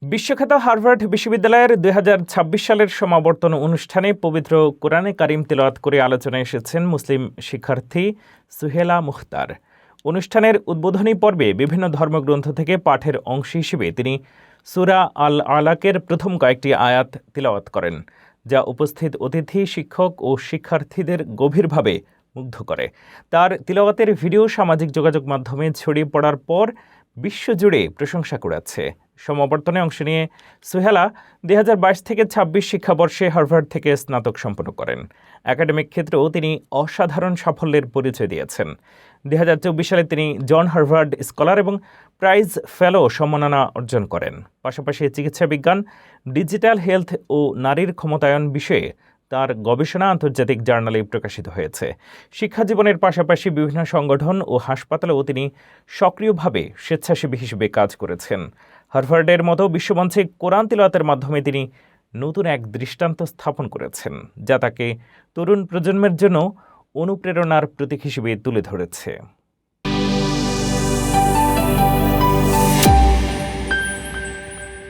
বিশ্বখ্যাত হার্ভার্ড বিশ্ববিদ্যালয়ের ২০২৬ সালের সমাবর্তন অনুষ্ঠানে পবিত্র কোরআনে কারিম তিলাওয়াত করে আলোচনায় এসেছেন মুসলিম শিক্ষার্থী সুহেলা মুখতার। অনুষ্ঠানের উদ্বোধনী পর্বে বিভিন্ন ধর্মগ্রন্থ থেকে পাঠের অংশ হিসেবে তিনি সূরা আল আলাকের প্রথম কয়েকটি আয়াত তিলাওয়াত করেন, যা উপস্থিত অতিথি, শিক্ষক ও শিক্ষার্থীদের গভীরভাবে মুগ্ধ করে। তার তিলাওয়াতের ভিডিও সামাজিক যোগাযোগ মাধ্যমে ছড়িয়ে পড়ার পর বিশ্বজুড়ে প্রশংসা কুড়াচ্ছে। সমাবর্তনে অংশ নিয়ে সুহেলা ২০২২ থেকে ২৬ শিক্ষাবর্ষে হার্ভার্ড থেকে স্নাতক সম্পন্ন করেন। একাডেমিক ক্ষেত্রেও তিনি অসাধারণ সাফল্যের পরিচয় দিয়েছেন। ২০২৪ সালে তিনি জন হার্ভার্ড স্কলার এবং প্রাইজ ফেলো সম্মাননা অর্জন করেন। পাশাপাশি চিকিৎসা বিজ্ঞান, ডিজিটাল হেলথ ও নারীর ক্ষমতায়ন বিষয়ে তার গবেষণা আন্তর্জাতিক জার্নালে প্রকাশিত হয়েছে। শিক্ষা জীবনের পাশাপাশি বিভিন্ন সংগঠন ও হাসপাতালেও তিনি সক্রিয়ভাবে স্বেচ্ছাসেবী হিসেবে কাজ করেছেন। হার্ভার্ডের মতো বিশ্বমঞ্চে কোরআন তিলাওয়াতের মাধ্যমে তিনি নতুন এক দৃষ্টান্ত স্থাপন করেছেন, যা তাকে তরুণ প্রজন্মের জন্য অনুপ্রেরণার প্রতীক হিসেবে তুলে ধরেছে।